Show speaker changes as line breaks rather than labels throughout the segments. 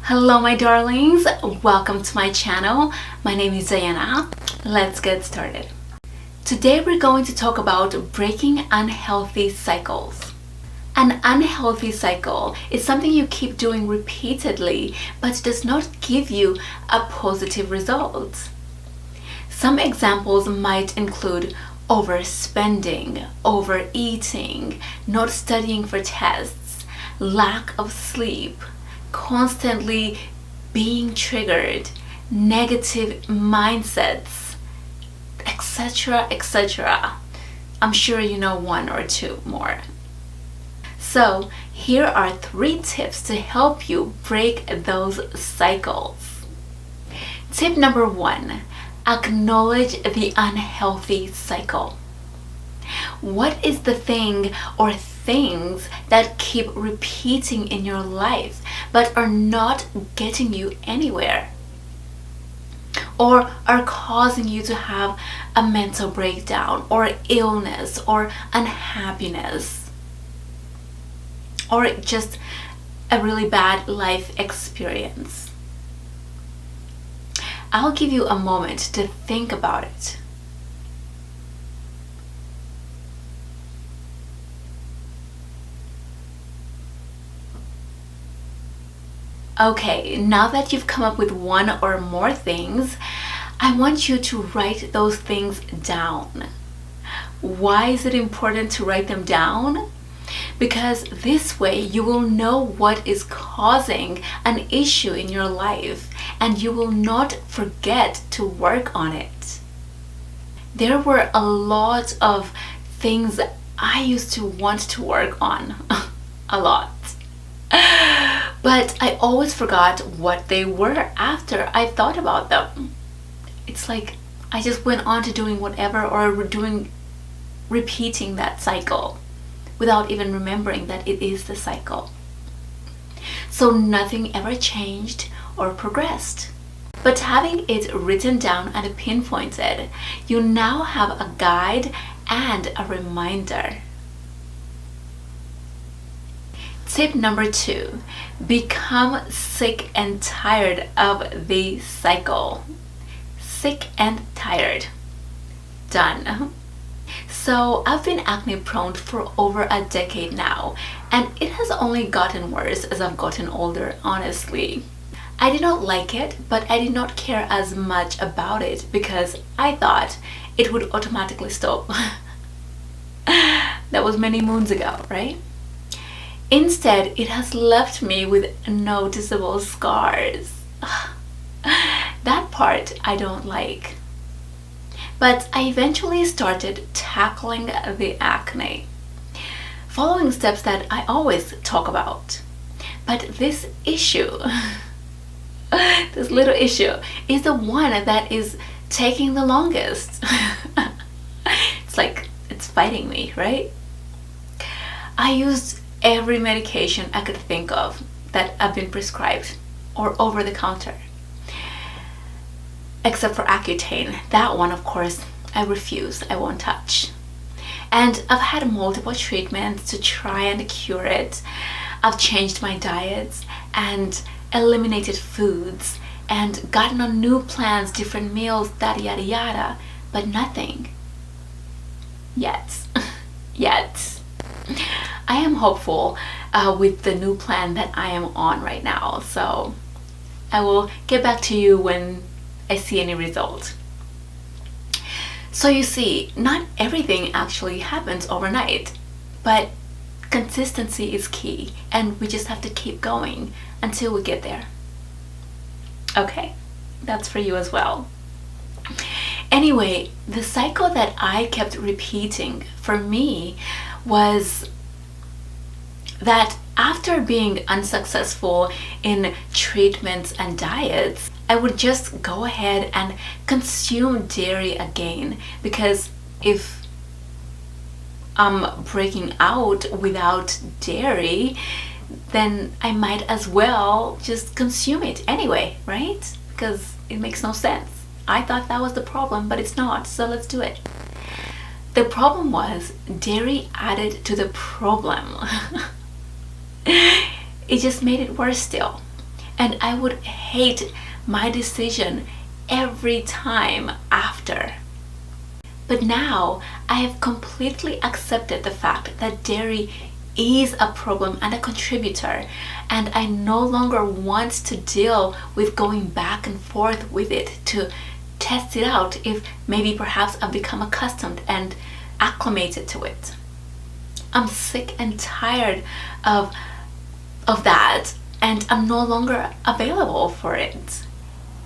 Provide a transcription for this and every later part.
Hello my darlings, welcome to my channel. My name is Diana. Let's get started. Today we're going to talk about breaking unhealthy cycles. An unhealthy cycle is something you keep doing repeatedly but does not give you a positive result. Some examples might include overspending, overeating, not studying for tests, lack of sleep, constantly being triggered, negative mindsets, etc., etc. I'm sure you know one or two more. So here are 3 tips to help you break those cycles. Tip number 1, acknowledge the unhealthy cycle. What is the thing or things that keep repeating in your life but are not getting you anywhere, or are causing you to have a mental breakdown or illness or unhappiness or just a really bad life experience? I'll give you a moment to think about it. Okay, now that you've come up with one or more things, I want you to write those things down. Why is it important to write them down? Because this way you will know what is causing an issue in your life and you will not forget to work on it. There were a lot of things I used to want to work on, a lot. But I always forgot what they were after I thought about them. It's like I just went on to doing whatever or repeating that cycle without even remembering that it is the cycle. So nothing ever changed or progressed. But having it written down and pinpointed, you now have a guide and a reminder. Tip number 2, become sick and tired of the cycle. Sick and tired. Done. So I've been acne prone for over a decade now, and it has only gotten worse as I've gotten older, honestly. I did not like it, but I did not care as much about it because I thought it would automatically stop. That was many moons ago, right? Instead, it has left me with noticeable scars. That part I don't like. But I eventually started tackling the acne, following steps that I always talk about. But this issue, this little issue, is the one that is taking the longest. It's like it's fighting me, right? I used every medication I could think of that I've been prescribed or over the counter, except for Accutane. That one, of course, I refuse. I won't touch. And I've had multiple treatments to try and cure it. I've changed my diets and eliminated foods and gotten on new plans, different meals, yada yada yada, but nothing yet. Yet. I am hopeful with the new plan that I am on right now, so I will get back to you when I see any result. So you see, not everything actually happens overnight, but consistency is key, and we just have to keep going until we get there. Okay, that's for you as well. Anyway, the cycle that I kept repeating for me was that after being unsuccessful in treatments and diets, I would just go ahead and consume dairy again, because if I'm breaking out without dairy, then I might as well just consume it anyway, right? Because it makes no sense. I thought that was the problem, but it's not, so let's do it. The problem was dairy added to the problem. It just made it worse still. and I would hate my decision every time after. But now I have completely accepted the fact that dairy is a problem and a contributor, and I no longer want to deal with going back and forth with it to test it out if maybe perhaps I've become accustomed and acclimated to it. I'm sick and tired of that, and I'm no longer available for it.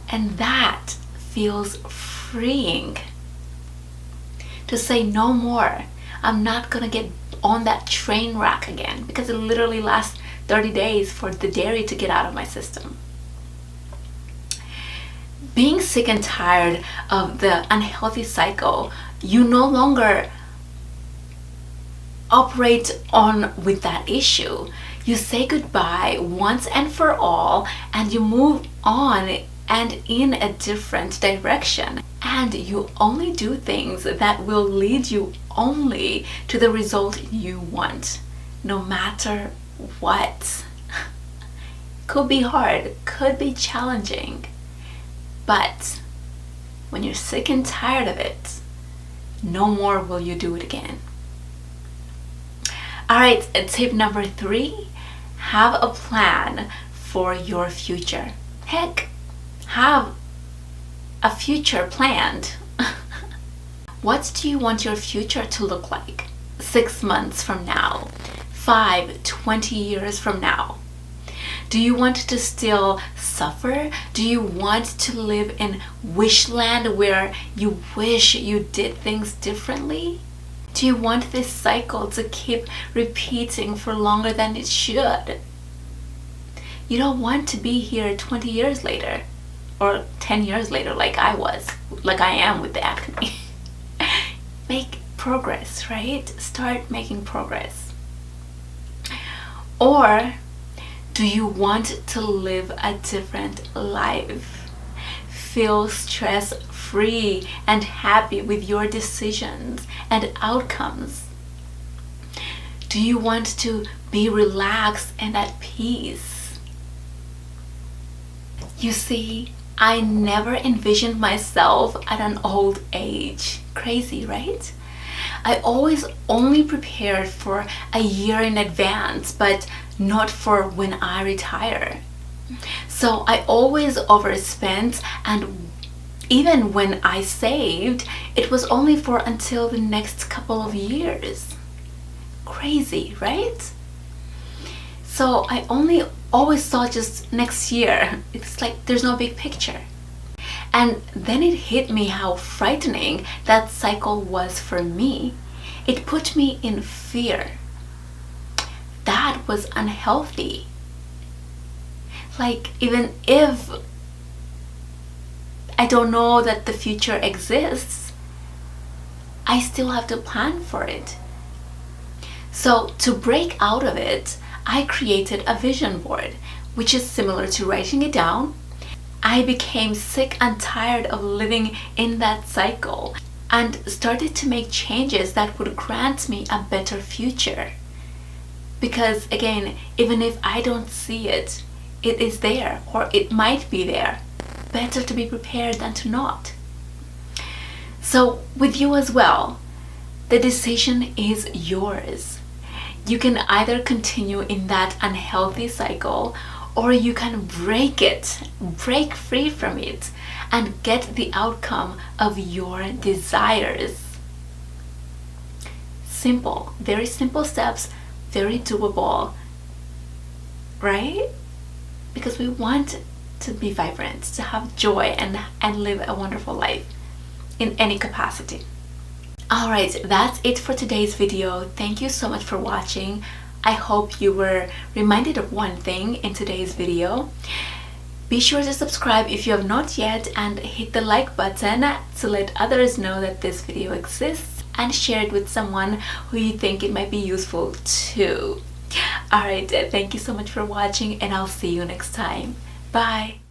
And that feels freeing. To say no more. I'm not gonna get on that train wreck again, because it literally lasts 30 days for the dairy to get out of my system. Being sick and tired of the unhealthy cycle, you no longer operate on with that issue. You say goodbye once and for all, and you move on and in a different direction. And you only do things that will lead you only to the result you want, no matter what. Could be hard, could be challenging, but when you're sick and tired of it, no more will you do it again. All right, tip number 3, have a plan for your future. Heck, have a future planned. What do you want your future to look like 6 months from now, 5, 20 years from now? Do you want to still suffer? Do you want to live in wishland where you wish you did things differently? Do you want this cycle to keep repeating for longer than it should? You don't want to be here 20 years later or 10 years later like I am with the acne. Make progress, right? Start making progress. Or do you want to live a different life? Feel stress-free and happy with your decisions and outcomes? Do you want to be relaxed and at peace? You see, I never envisioned myself at an old age. Crazy, right? I always only prepared for a year in advance, but not for when I retire. So I always overspent, and even when I saved, it was only for until the next couple of years. Crazy, right? So I only always saw just next year. It's like there's no big picture. And then it hit me how frightening that cycle was for me. It put me in fear. That was unhealthy. Like, even if I don't know that the future exists, I still have to plan for it. So to break out of it, I created a vision board, which is similar to writing it down. I became sick and tired of living in that cycle and started to make changes that would grant me a better future. Because again, even if I don't see it, it is there, or it might be there. Better to be prepared than to not. So with you as well, the decision is yours. You can either continue in that unhealthy cycle, or you can break free from it, and get the outcome of your desires. Simple, very simple steps, very doable, right? Because we want to be vibrant, to have joy, and live a wonderful life in any capacity. Alright, that's it for today's video. Thank you so much for watching. I hope you were reminded of one thing in today's video. Be sure to subscribe if you have not yet, and hit the like button to let others know that this video exists, and share it with someone who you think it might be useful too. Alright, thank you so much for watching, and I'll see you next time. Bye!